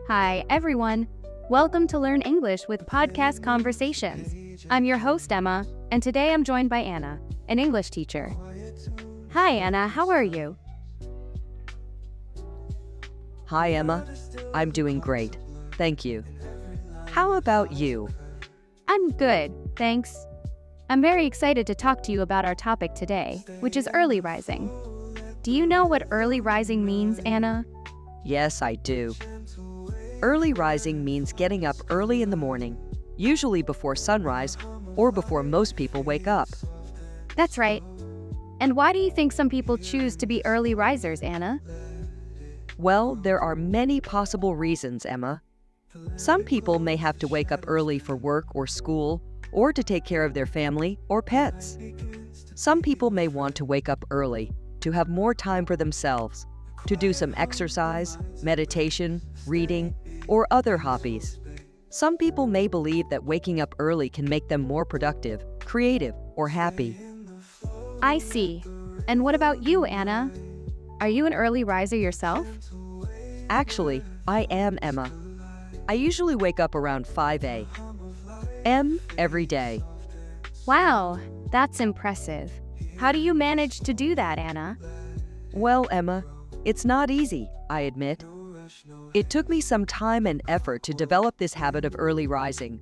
Hi, everyone. Welcome to Learn English with Podcast Conversations. I'm your host, Emma, and today I'm joined by Anna, an English teacher. Hi, Anna. How are you? Hi, Emma. I'm doing great. Thank you. How about you? I'm good, thanks. I'm very excited to talk to you about our topic today, which is early rising. Do you know what early rising means, Anna? Yes, I do. Early rising means getting up early in the morning, usually before sunrise or before most people wake up. That's right. And why do you think some people choose to be early risers, Anna? Well, there are many possible reasons, Emma. Some people may have to wake up early for work or school, or to take care of their family or pets. Some people may want to wake up early to have more time for themselves, to do some exercise, meditation, reading, or other hobbies. Some people may believe that waking up early can make them more productive, creative, or happy. I see. And what about you, Anna? Are you an early riser yourself? Actually, I am, Emma. I usually wake up around 5 a.m. every day. Wow, that's impressive. How do you manage to do that, Anna? Well, Emma, it's not easy, I admit. It took me some time and effort to develop this habit of early rising.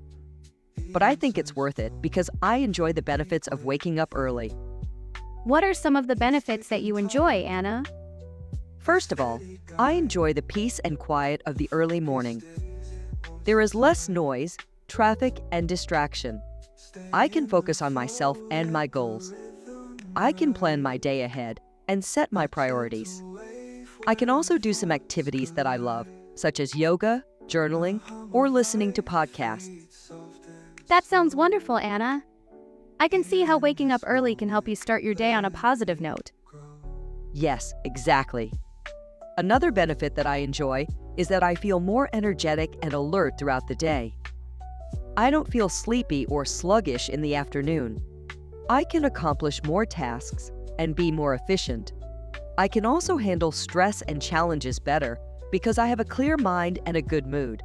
But I think it's worth it because I enjoy the benefits of waking up early. What are some of the benefits that you enjoy, Anna? First of all, I enjoy the peace and quiet of the early morning. There is less noise, traffic, and distraction. I can focus on myself and my goals. I can plan my day ahead and set my priorities. I can also do some activities that I love, such as yoga, journaling, or listening to podcasts. That sounds wonderful, Anna. I can see how waking up early can help you start your day on a positive note. Yes, exactly. Another benefit that I enjoy is that I feel more energetic and alert throughout the day. I don't feel sleepy or sluggish in the afternoon. I can accomplish more tasks and be more efficient. I can also handle stress and challenges better because I have a clear mind and a good mood.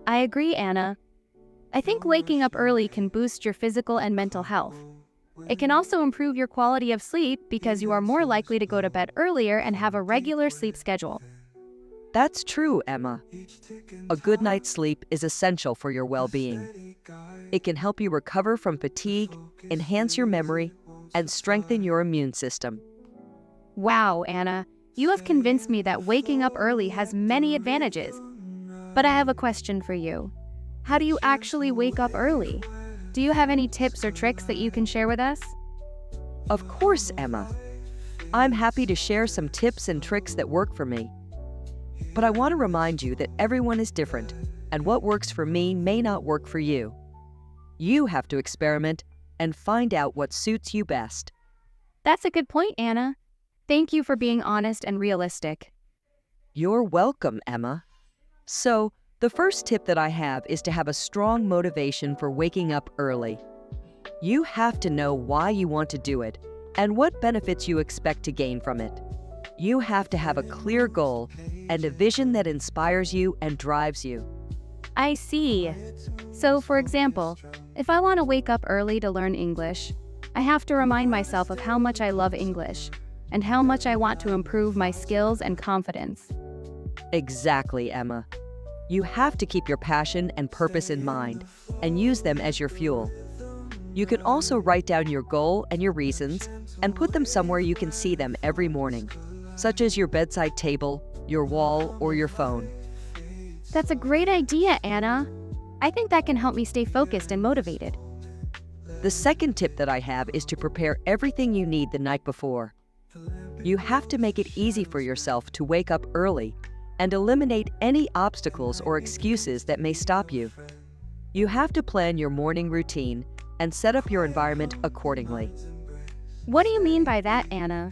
I agree, Anna. I think waking up early can boost your physical and mental health. It can also improve your quality of sleep because you are more likely to go to bed earlier and have a regular sleep schedule. That's true, Emma. A good night's sleep is essential for your well-being. It can help you recover from fatigue, enhance your memory, and strengthen your immune system. Wow, Anna, you have convinced me that waking up early has many advantages. But I have a question for you. How do you actually wake up early? Do you have any tips or tricks that you can share with us? Of course, Emma. I'm happy to share some tips and tricks that work for me. But I want to remind you that everyone is different, and what works for me may not work for you. You have to experiment and find out what suits you best. That's a good point, Anna. Thank you for being honest and realistic. You're welcome, Emma. So, the first tip that I have is to have a strong motivation for waking up early. You have to know why you want to do it and what benefits you expect to gain from it. You have to have a clear goal and a vision that inspires you and drives you. I see. So, for example, if I want to wake up early to learn English, I have to remind myself of how much I love English and how much I want to improve my skills and confidence. Exactly, Emma. You have to keep your passion and purpose in mind and use them as your fuel. You can also write down your goal and your reasons and put them somewhere you can see them every morning, such as your bedside table, your wall, or your phone. That's a great idea, Anna. I think that can help me stay focused and motivated. The second tip that I have is to prepare everything you need the night before. You have to make it easy for yourself to wake up early and eliminate any obstacles or excuses that may stop you. You have to plan your morning routine and set up your environment accordingly. What do you mean by that, Anna?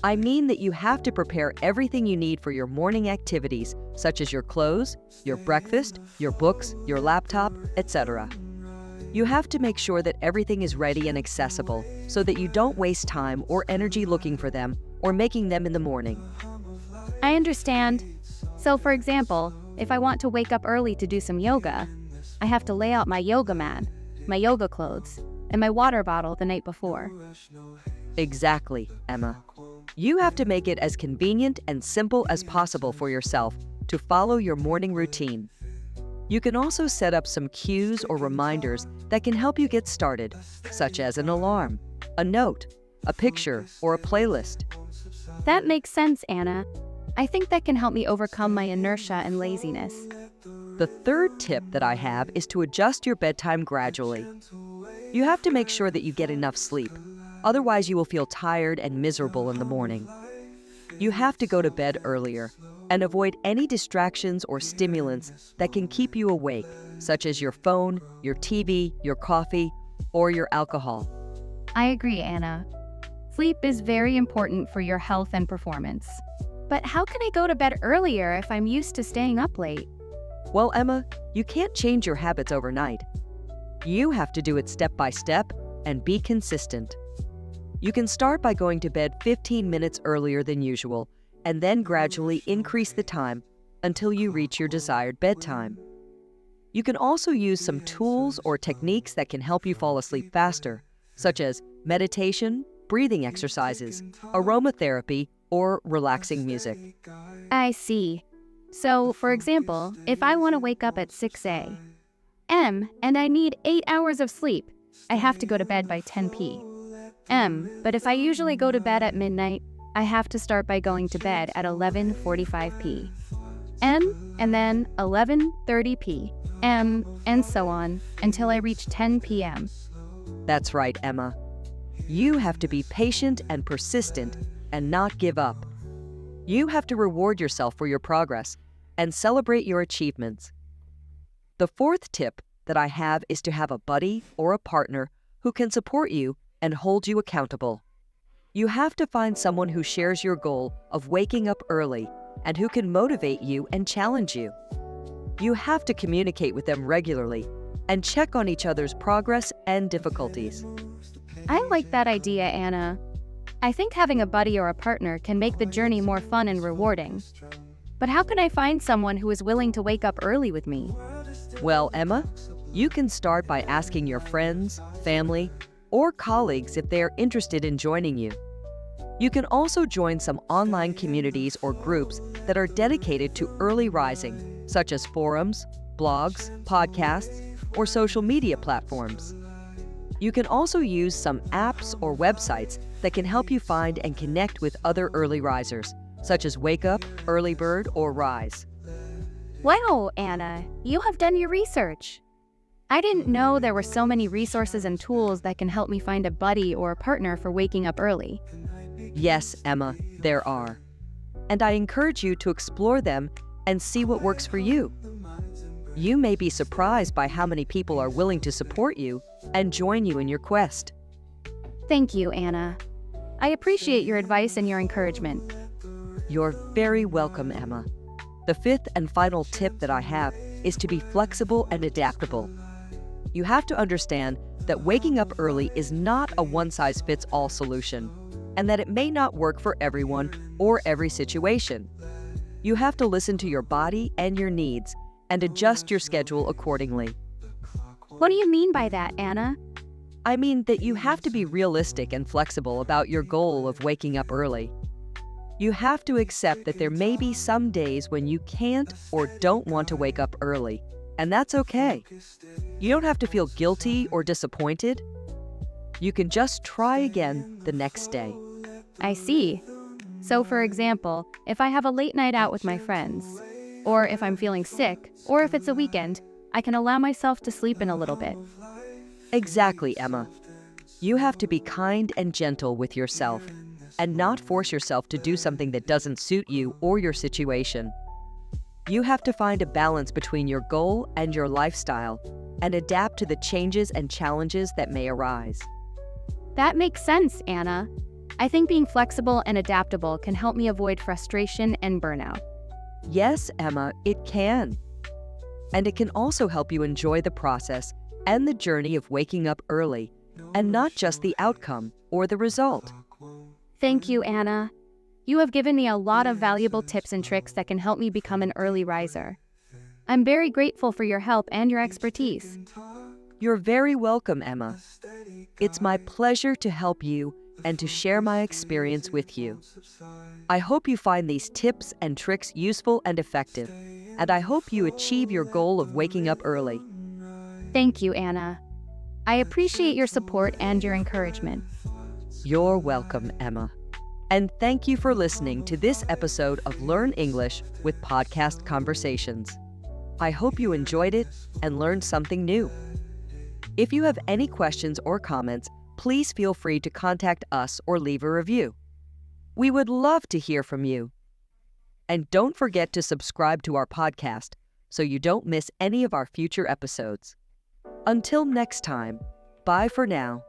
I mean that you have to prepare everything you need for your morning activities, such as your clothes, your breakfast, your books, your laptop, etc. You have to make sure that everything is ready and accessible so that you don't waste time or energy looking for them or making them in the morning. I understand. So, for example, if I want to wake up early to do some yoga, I have to lay out my yoga mat, my yoga clothes, and my water bottle the night before. Exactly, Emma. You have to make it as convenient and simple as possible for yourself to follow your morning routine. You can also set up some cues or reminders that can help you get started, such as an alarm, a note, a picture, or a playlist. That makes sense, Anna. I think that can help me overcome my inertia and laziness. The third tip that I have is to adjust your bedtime gradually. You have to make sure that you get enough sleep. Otherwise, you will feel tired and miserable in the morning. You have to go to bed earlier and avoid any distractions or stimulants that can keep you awake, such as your phone, your TV, your coffee, or your alcohol. I agree, Anna. Sleep is very important for your health and performance. But how can I go to bed earlier if I'm used to staying up late? Well, Emma, you can't change your habits overnight. You have to do it step by step and be consistent. You can start by going to bed 15 minutes earlier than usual, and then gradually increase the time until you reach your desired bedtime. You can also use some tools or techniques that can help you fall asleep faster, such as meditation, breathing exercises, aromatherapy, or relaxing music. I see. So, for example, if I want to wake up at 6 a.m. and I need 8 hours of sleep, I have to go to bed by 10 p.m. But if I usually go to bed at midnight, I have to start by going to bed at 11:45 p.m. and then 11:30 p.m. and so on until I reach 10 p.m. That's right, Emma. You have to be patient and persistent and not give up. You have to reward yourself for your progress and celebrate your achievements. The fourth tip that I have is to have a buddy or a partner who can support you and hold you accountable. You have to find someone who shares your goal of waking up early and who can motivate you and challenge you. You have to communicate with them regularly and check on each other's progress and difficulties. I like that idea, Anna. I think having a buddy or a partner can make the journey more fun and rewarding. But how can I find someone who is willing to wake up early with me? Well, Emma, you can start by asking your friends, family, or colleagues if they are interested in joining you. You can also join some online communities or groups that are dedicated to early rising, such as forums, blogs, podcasts, or social media platforms. You can also use some apps or websites that can help you find and connect with other early risers, such as Wake Up, Early Bird, or Rise. Wow, Anna, you have done your research. I didn't know there were so many resources and tools that can help me find a buddy or a partner for waking up early. Yes, Emma, there are. And I encourage you to explore them and see what works for you. You may be surprised by how many people are willing to support you and join you in your quest. Thank you, Anna. I appreciate your advice and your encouragement. You're very welcome, Emma. The fifth and final tip that I have is to be flexible and adaptable. You have to understand that waking up early is not a one-size-fits-all solution, and that it may not work for everyone or every situation. You have to listen to your body and your needs and adjust your schedule accordingly. What do you mean by that, Anna? I mean that you have to be realistic and flexible about your goal of waking up early. You have to accept that there may be some days when you can't or don't want to wake up early, and that's okay. You don't have to feel guilty or disappointed. You can just try again the next day. I see. So, for example, if I have a late night out with my friends, or if I'm feeling sick, or if it's a weekend, I can allow myself to sleep in a little bit. Exactly, Emma. You have to be kind and gentle with yourself and not force yourself to do something that doesn't suit you or your situation. You have to find a balance between your goal and your lifestyle and adapt to the changes and challenges that may arise. That makes sense, Anna. I think being flexible and adaptable can help me avoid frustration and burnout. Yes, Emma, it can. And it can also help you enjoy the process and the journey of waking up early, and not just the outcome or the result. Thank you, Anna. You have given me a lot of valuable tips and tricks that can help me become an early riser. I'm very grateful for your help and your expertise. You're very welcome, Emma. It's my pleasure to help you and to share my experience with you. I hope you find these tips and tricks useful and effective, and I hope you achieve your goal of waking up early. Thank you, Anna. I appreciate your support and your encouragement. You're welcome, Emma. And thank you for listening to this episode of Learn English with Podcast Conversations. I hope you enjoyed it and learned something new. If you have any questions or comments, please feel free to contact us or leave a review. We would love to hear from you. And don't forget to subscribe to our podcast so you don't miss any of our future episodes. Until next time, bye for now.